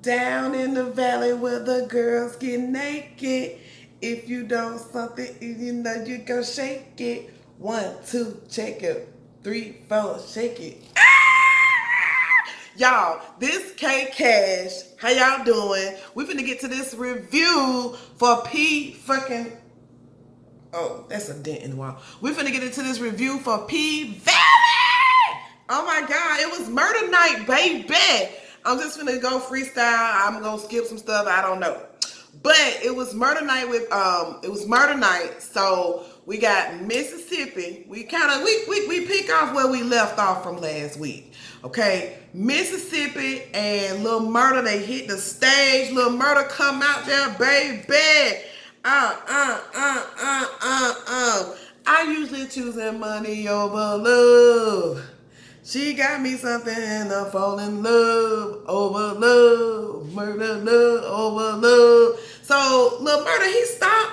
Down in the valley where the girls get naked. If you don't something, you know you gon' shake it. 1, 2, check it. 3, 4, shake it. Y'all, this K Cash. How y'all doing? We finna get to this review for P fucking. Oh, that's a dent in the wall. We finna get into this review for P Valley. Oh my God, it was murder night, baby. I'm just finna go freestyle. I'm gonna skip some stuff. I don't know. But it was murder night with it was murder night. So we got Mississippi. We we pick off where we left off from last week. Okay. Mississippi and Lil Murda, they hit the stage. Lil Murda come out there, baby. I usually choosing money over love. She got me something and I fall in love over love, murder love over love. So Lil Murda, he stopped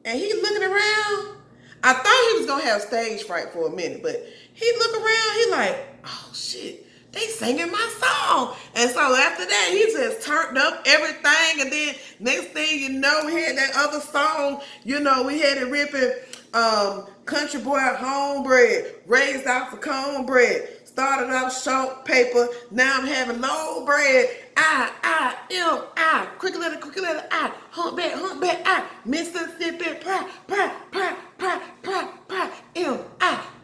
and he looking around. I thought he was gonna have stage fright for a minute, but he look around, he like, oh shit, they singing my song. And so after that, he just turned up everything. And then next thing you know, we had that other song, you know, we had it ripping Country Boy Homebread, raised out for cornbread. Started off short paper, now I'm having low bread. I, quick letter, humpback, I, Mississippi,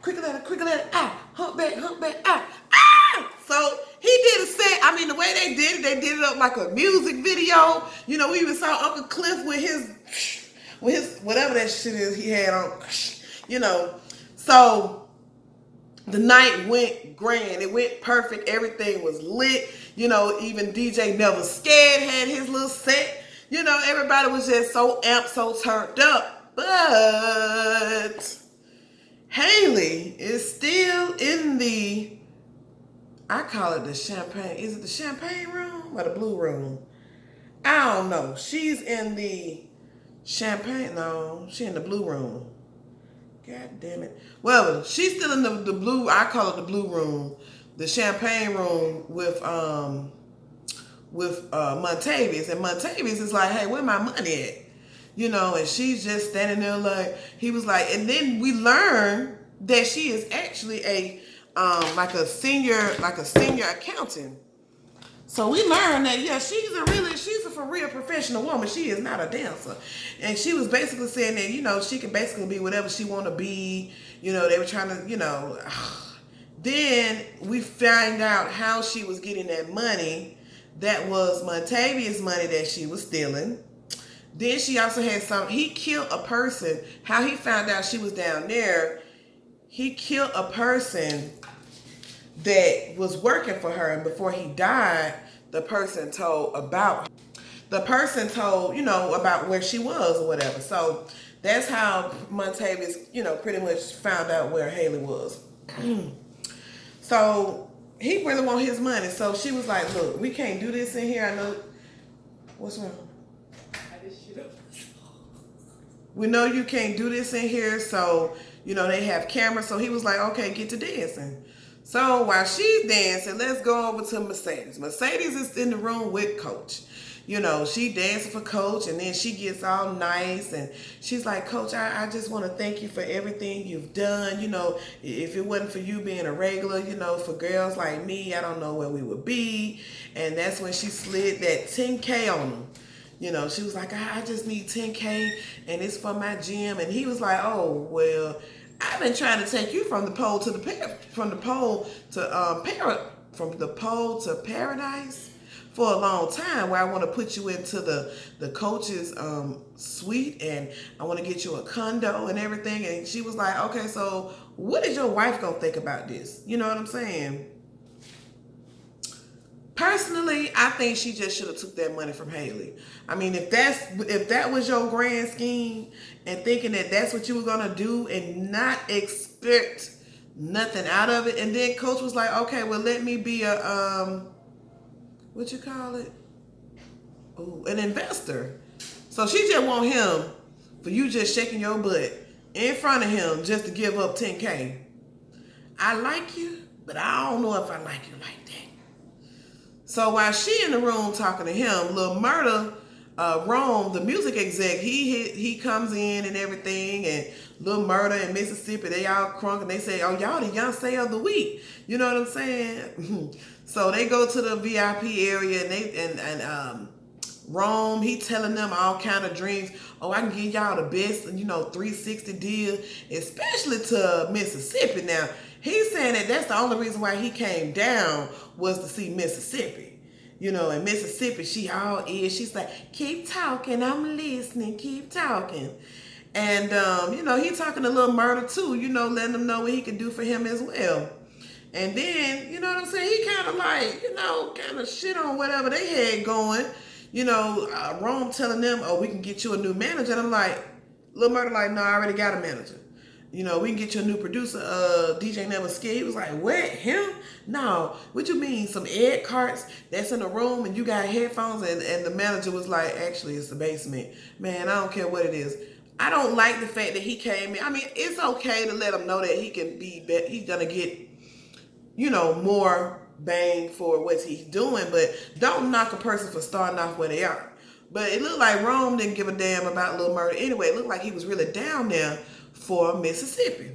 quick letter, I, humpback, I. So he did a set. I mean, the way they did it up like a music video. You know, we even saw Uncle Cliff with his whatever that shit is he had on. You know, so the night went grand. It went perfect. Everything was lit. You know, even DJ Never Scared had his little set. You know, everybody was just so amped, so turned up. But Haley is still in the, I call it the champagne. Is it the champagne room or the blue room? I don't know. She's in the champagne. No, she in the blue room. God damn it. Well, she's still in the blue, I call it the blue room, the champagne room with Montavious. And Montavious is like, hey, where my money at? You know, and she's just standing there like, he was like, and then we learn that she is actually a senior accountant. So we learned that, yeah, she's a for real professional woman. She is not a dancer. And she was basically saying that, you know, she can basically be whatever she want to be. You know, they were trying to, you know. Then we find out how she was getting that money. That was Montavious' money that she was stealing. Then she also had he killed a person. How he found out she was down there, he killed a person that was working for her, and before he died, the person told, you know, about where she was or whatever. So that's how Montavious, you know, pretty much found out where Haley was. So he really want his money. So she was like, look, we can't do this in here. I know. What's wrong? I just shit up. We know you can't do this in here. So, you know, they have cameras. So he was like, okay, get to dancing. So while she's dancing, let's go over to Mercedes. Mercedes is in the room with Coach. You know, she dancing for Coach, and then she gets all nice, and she's like, Coach, I just want to thank you for everything you've done. You know, if it wasn't for you being a regular, you know, for girls like me, I don't know where we would be. And that's when she slid that 10K on him. You know, she was like, I just need 10K, and it's for my gym. And he was like, oh, well, I've been trying to take you from the pole to paradise for a long time, where I want to put you into the coach's suite, and I want to get you a condo and everything. And she was like, okay, so what is your wife gonna think about this? You know what I'm saying? Personally, I think she just should have took that money from Haley. I mean, if that was your grand scheme, and thinking that that's what you were gonna do and not expect nothing out of it, and then Coach was like, okay, well, let me be a what you call it? Ooh, an investor. So she just want him for you just shaking your butt in front of him just to give up 10K. I like you, but I don't know if I like you like that. So while she in the room talking to him, Lil Murda, Rome, the music exec, he comes in and everything, and Lil Murda and Mississippi, they all crunk and they say, "Oh, y'all the Beyonce of the week." You know what I'm saying? So they go to the VIP area and Rome, he telling them all kind of dreams. Oh, I can give y'all the best, 360 deal, especially to Mississippi. Now, he's saying that that's the only reason why he came down was to see Mississippi. And Mississippi, she all ears. She's like, "Keep talking, I'm listening, keep talking." And, he talking to Lil Murda too, letting him know what he can do for him as well. And then, you know what I'm saying, he kind of like, kind of shit on whatever they had going. Rome telling them, "Oh, we can get you a new manager." And I'm like, Lil Murda like, "No, I already got a manager. We can get you a new producer, DJ Never Scared." He was like, "What? Him? No. What you mean? Some Ed carts that's in the room and you got headphones?" And the manager was like, "Actually, it's the basement. Man, I don't care what it is." I don't like the fact that he came in. I mean, it's okay to let him know that he can he's going to get, more bang for what he's doing, but don't knock a person for starting off where they are. But it looked like Rome didn't give a damn about Lil Murda anyway. It looked like he was really down there for Mississippi.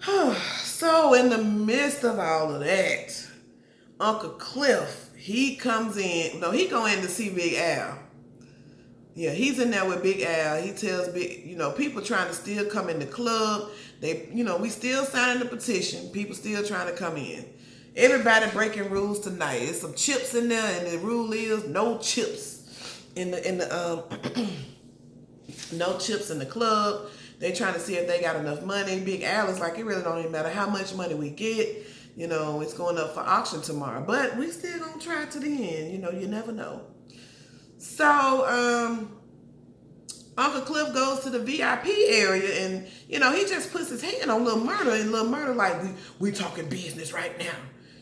So in the midst of all of that, Uncle Cliff, he comes in. No, he go in to see Big Al. Yeah, he's in there with Big Al. He tells people trying to still come in the club. They, we still signing the petition. People still trying to come in. Everybody breaking rules tonight. There's some chips in there, and the rule is no chips in the no chips in the club. They trying to see if they got enough money. Big Al is like, it really don't even matter how much money we get. It's going up for auction tomorrow, but we still gonna try to the end. You never know. So Uncle Cliff goes to the VIP area, and he just puts his hand on Lil Murda, and Lil Murda like, we talking business right now.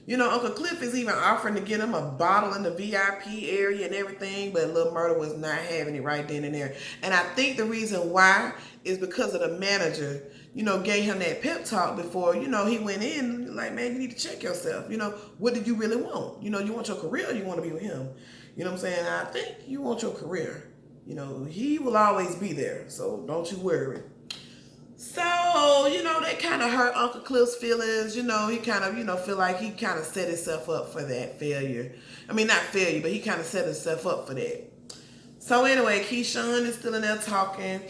Uncle Cliff is even offering to get him a bottle in the VIP area and everything, but Lil Murda was not having it right then and there. And I think the reason why is because of the manager, gave him that pep talk before, he went in, like, "Man, you need to check yourself. What do you really want? You want your career, or you want to be with him?" You know what I'm saying? I think you want your career. He will always be there, so don't you worry. So, that kind of hurt Uncle Cliff's feelings. He kind of, feel like he kind of set himself up for that failure. I mean, not failure, but he kind of set himself up for that. So anyway, Keyshawn is still in there talking,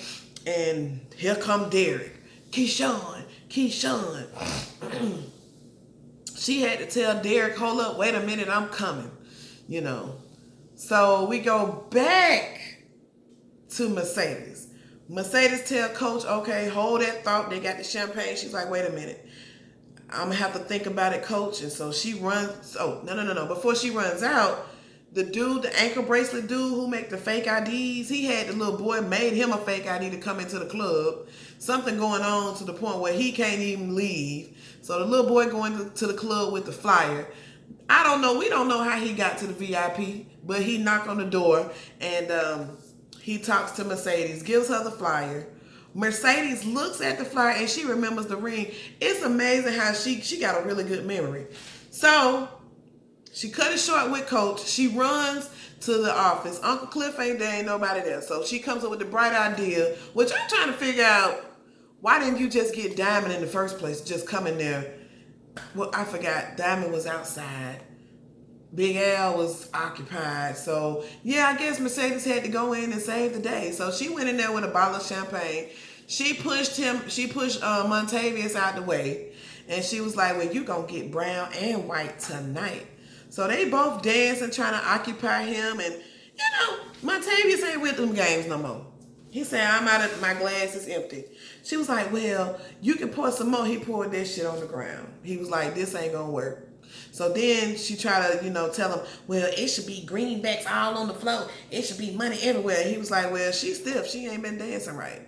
and here come Derek. Keyshawn. She had to tell Derek, "Hold up, wait a minute, I'm coming." So we go back to Mercedes. Mercedes tell Coach, "Okay, hold that thought." They got the champagne. She's like, "Wait a minute, I'm gonna have to think about it, Coach." And so she runs. Oh, no. Before she runs out, the ankle bracelet dude who make the fake IDs, he had the little boy made him a fake ID to come into the club. Something going on to the point where he can't even leave. So the little boy going to the club with the flyer. I don't know. We don't know how he got to the VIP, but he knocked on the door, and he talks to Mercedes, gives her the flyer. Mercedes looks at the flyer, and she remembers the ring. It's amazing how she got a really good memory. So she cut it short with Coach. She runs to the office. Uncle Cliff ain't there, ain't nobody there. So she comes up with the bright idea, which I'm trying to figure out, why didn't you just get Diamond in the first place? Just come in there. Well, I forgot. Diamond was outside. Big Al was occupied. So, yeah, I guess Mercedes had to go in and save the day. So she went in there with a bottle of champagne. She pushed Montavious out the way. And she was like, "Well, you gonna get brown and white tonight." So they both dancing, trying to occupy him. And, Montavious ain't with them games no more. He said, "I'm out of, my glass is empty." She was like, "Well, you can pour some more." He poured that shit on the ground. He was like, "This ain't gonna work." So then she tried to, tell him, "Well, it should be greenbacks all on the floor. It should be money everywhere." He was like, "Well, she's stiff. She ain't been dancing right."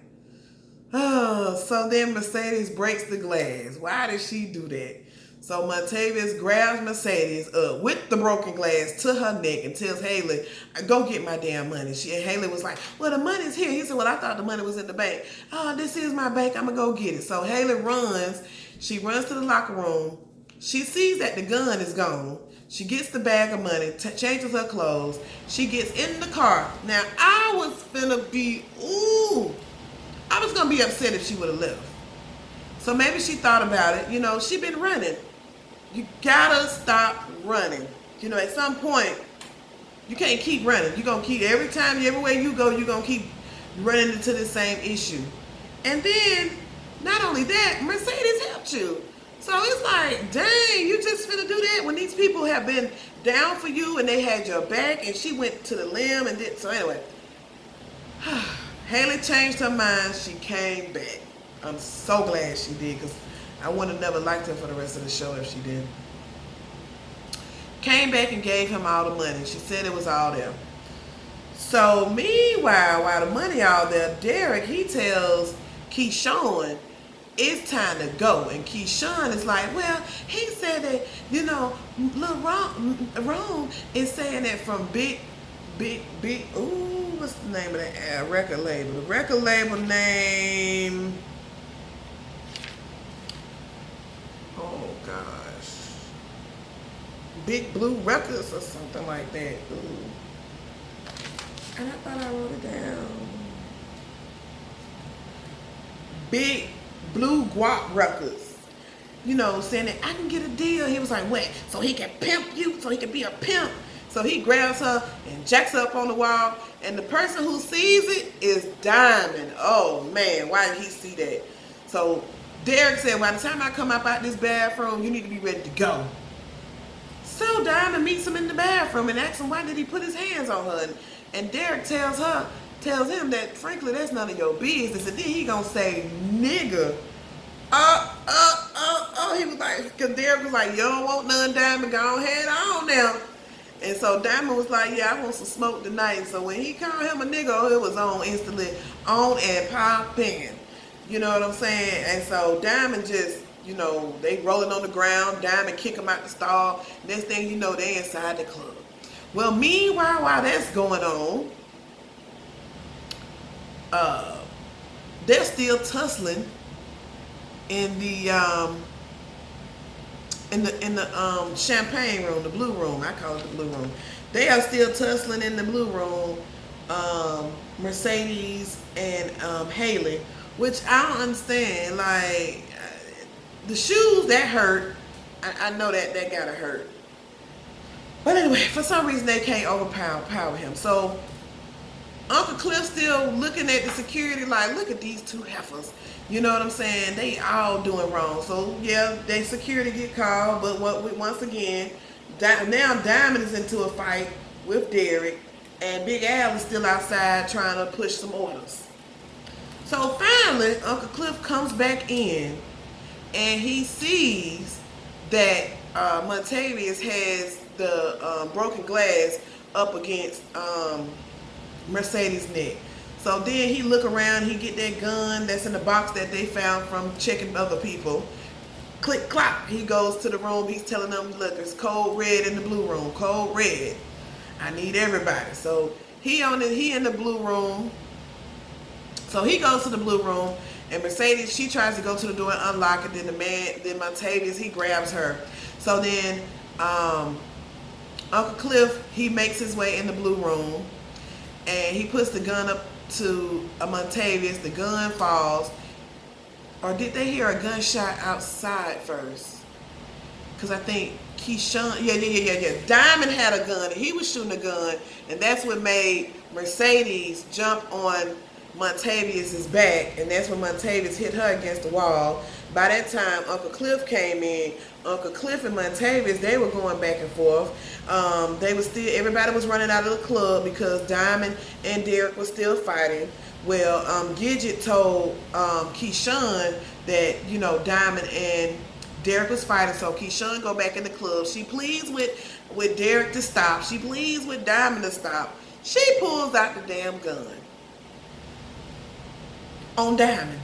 Oh, so then Mercedes breaks the glass. Why did she do that? So Montavious grabs Mercedes with the broken glass to her neck and tells Haley, "Go get my damn money." And Haley was like, "Well, the money's here." He said, "Well, I thought the money was in the bank." "Oh, this is my bank. I'm going to go get it." So Haley runs. She runs to the locker room. She sees that the gun is gone. She gets the bag of money, changes her clothes. She gets in the car. Now, I was finna be, I was gonna be upset if she would have left. So maybe she thought about it. You know, she been running. You gotta stop running. You know, at some point, you can't keep running. You're gonna keep, everywhere you go, you're gonna keep running into the same issue. And then, not only that, Mercedes helped you. So it's like, dang, you just finna do that when these people have been down for you and they had your back, and she went to the limb and did. So anyway, Haley changed her mind. She came back. I'm so glad she did, because I would have never liked her for the rest of the show if she did. Came back and gave him all the money. She said it was all there. So meanwhile, while the money all there, Derek, he tells Keyshawn, it's time to go. And Keyshawn is like, well, he said that, you know, Lil Rome is saying that from big, what's the name of that record label? The record label name, oh gosh, Big Blue Records or something like that. Ooh. And I thought I wrote it down. Big Blue Guap Records. You know, saying that I can get a deal. He was like, what? So he can pimp you? So he can be a pimp? So he grabs her and jacks her up on the wall. And the person who sees it is Diamond. Oh, man, why did he see that? So Derek said, by the time I come up out this bathroom, you need to be ready to go. So Diamond meets him in the bathroom and asks him, why did he put his hands on her? And Derek tells him that, frankly, that's none of your business. And then he gonna say, nigga. He was like, because Derek was like, you don't want none, Diamond, go ahead on now. And so Diamond was like, yeah, I want some smoke tonight. And so when he called him a nigga, it was on instantly, on and popping. You know what I'm saying? And so Diamond just, you know, they rolling on the ground. Diamond kick him out the stall. Next thing you know, they inside the club. Well, meanwhile, while that's going on, they're still tussling in the champagne room, the blue room. I call it the blue room. They are still tussling in the blue room. Mercedes and Haley, which I don't understand. Like the shoes that hurt. I know that gotta hurt. But anyway, for some reason they can't overpower him. So Uncle Cliff still looking at the security like, look at these two heifers. You know what I'm saying? They all doing wrong. So yeah, they security get called, but once again, now Diamond is into a fight with Derek, and Big Al is still outside trying to push some orders. So finally, Uncle Cliff comes back in, and he sees that Montavious has the broken glass up against Mercedes' neck. So then he look around, he get that gun that's in the box that they found from checking other people. Click, clock, he goes to the room, he's telling them, look, it's code red in the blue room, code red. I need everybody. So he in the blue room. So he goes to the blue room, and Mercedes, she tries to go to the door and unlock it. Then Montavious, he grabs her. So then Uncle Cliff, he makes his way in the blue room, and he puts the gun up to Montavious. The gun falls. Or did they hear a gunshot outside first? Because I think Keyshawn, yeah. Diamond had a gun, and he was shooting a gun, and that's what made Mercedes jump on Montavious's back, and that's when Montavious hit her against the wall. By that time, Uncle Cliff came in. Uncle Cliff and Montavious, they were going back and forth. Everybody was running out of the club because Diamond and Derek were still fighting. Well, Gidget told Keyshawn that, you know, Diamond and Derek was fighting, so Keyshawn go back in the club. She pleads with Derek to stop. She pleads with Diamond to stop. She pulls out the damn gun on Diamond.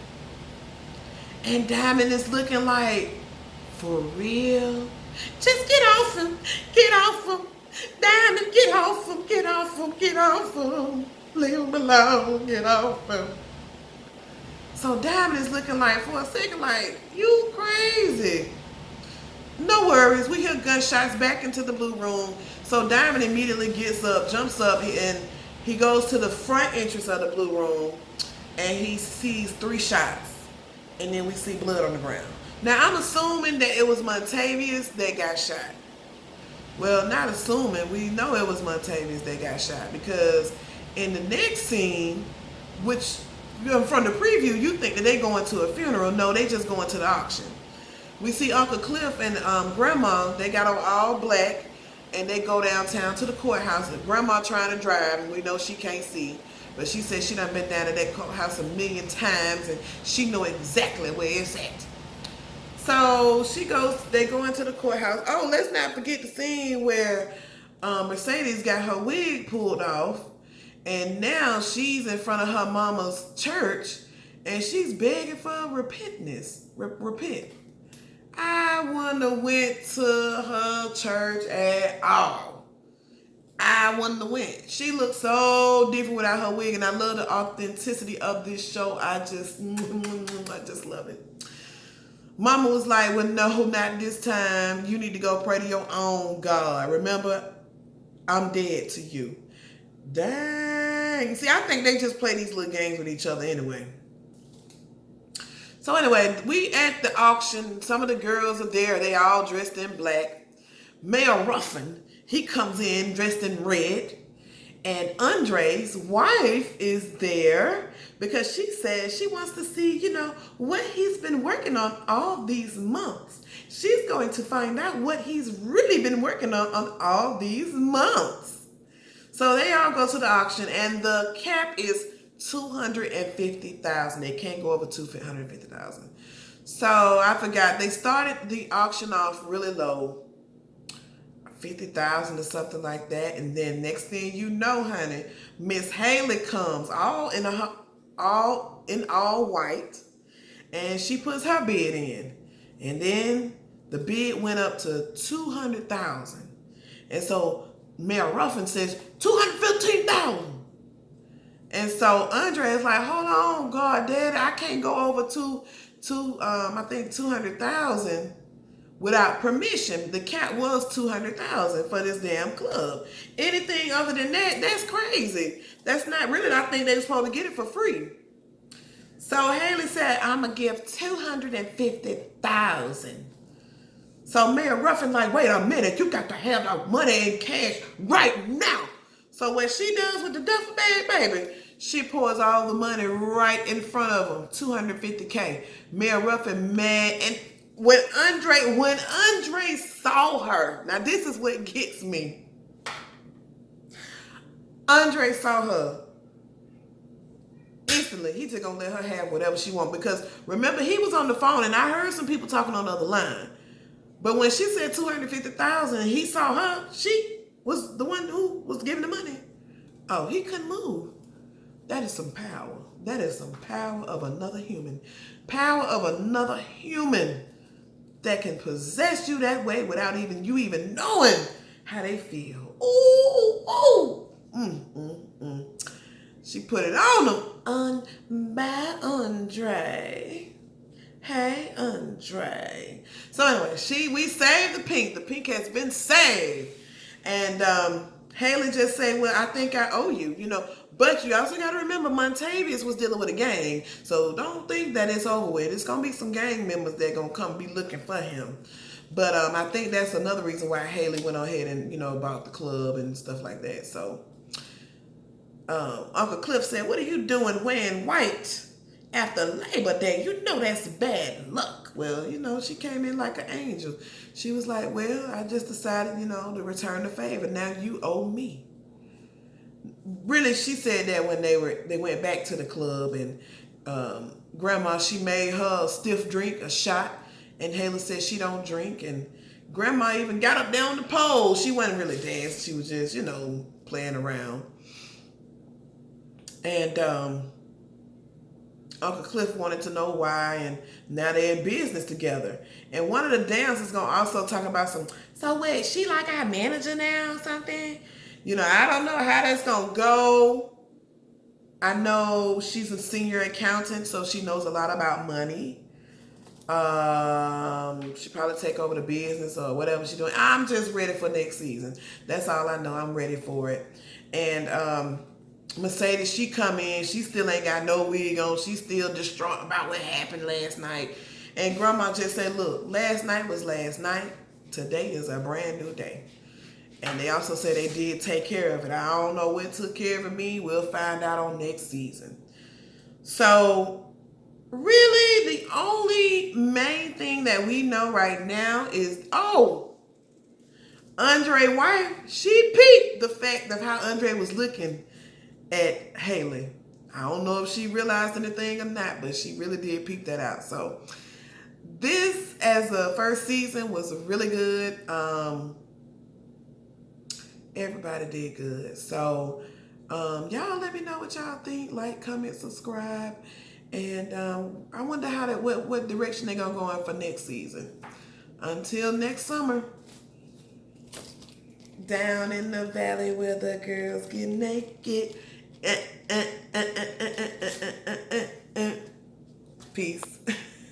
And Diamond is looking like, for real? Just get off him. Get off him. Diamond, get off him. Get off him. Get off him. Leave him alone. Get off him. So Diamond is looking like, for a second, like, you crazy. No worries. We hear gunshots back into the blue room. So Diamond immediately gets up, jumps up, and he goes to the front entrance of the blue room, and he sees 3 shots. And then we see blood on the ground. Now, I'm assuming that it was Montavious that got shot. Well, not assuming. We know it was Montavious that got shot because in the next scene, which from the preview, you think that they going to a funeral. No, they just going to the auction. We see Uncle Cliff and Grandma. They got on all black, and they go downtown to the courthouse. And Grandma trying to drive, and we know she can't see. But she said she done been down to that courthouse a million times, and she know exactly where it's at. So they go into the courthouse. Oh, let's not forget the scene where Mercedes got her wig pulled off, and now she's in front of her mama's church, and she's begging for repentance. Repent. I wouldn't have went to her church at all. I wouldn't have went. She looked so different without her wig, and I love the authenticity of this show. I just love it. Mama was like, well, no, not this time. You need to go pray to your own God. Remember, I'm dead to you. Dang. See, I think they just play these little games with each other anyway. So anyway, we at the auction. Some of the girls are there. They all dressed in black. Mayor Ruffin, he comes in dressed in red. And Andre's wife is there because she says she wants to see, what he's been working on all these months. She's going to find out what he's really been working on all these months. So they all go to the auction, and the cap is $250,000. They can't go over $250,000. So I forgot, they started the auction off really low, 50,000 or something like that, and then next thing you know, honey, Miss Haley comes all in all white, and she puts her bid in, and then the bid went up to 200,000, and so Mayor Ruffin says 215,000. And so Andre is like, hold on, God, Daddy, I can't go over I think 200,000 without permission. The cap was 200,000 for this damn club. Anything other than that, that's crazy. That's not really. I think they were supposed to get it for free. So Haley said, I'm gonna give 250,000. So Mayor Ruffin like, wait a minute, you got to have the money in cash right now. So what she does with the duffel bag, baby, she pours all the money right in front of them, $250K. Mayor Ruffin mad, and when Andre saw her, now this is what gets me. Andre saw her. Instantly, he just gonna let her have whatever she want, because remember, he was on the phone and I heard some people talking on the other line. But when she said 250,000, he saw her. She was the one who was giving the money. Oh, he couldn't move. That is some power. That is some power of another human. Power of another human that can possess you that way without you even knowing how they feel. Ooh, ooh. She put it on him. By Andre. Hey, Andre. So anyway, we saved the pink. The pink has been saved. And Haley just said, well, I think I owe you, But you also got to remember, Montavious was dealing with a gang. So don't think that it's over with. It's going to be some gang members that going to come be looking for him. But I think that's another reason why Haley went ahead and, bought the club and stuff like that. So Uncle Cliff said, what are you doing wearing white after Labor Day? That's bad luck. Well, she came in like an angel. She was like, well, I just decided, to return the favor. Now you owe me. Really, she said that when they went back to the club, and Grandma, she made her a stiff drink, a shot, and Haley said she don't drink, and Grandma even got up there on the pole. She wasn't really dancing. She was just, playing around. And Uncle Cliff wanted to know why, and now they're in business together. And one of the dancers is going to also talk about so wait, she like our manager now or something? I don't know how that's going to go. I know she's a senior accountant, so she knows a lot about money. She probably take over the business or whatever she's doing. I'm just ready for next season. That's all I know. I'm ready for it. And Mercedes, she come in. She still ain't got no wig on. She's still distraught about what happened last night. And Grandma just said, look, last night was last night. Today is a brand new day. And they also said they did take care of it. I don't know what took care of me. We'll find out on next season. So, really, the only main thing that we know right now is, Andre's wife, she peeped the fact of how Andre was looking at Haley. I don't know if she realized anything or not, but she really did peep that out. So, this, as a first season, was really good. Everybody did good. So, y'all let me know what y'all think. Like, comment, subscribe. And I wonder what direction they're going to go in for next season. Until next summer. Down in the valley where the girls get naked. Peace.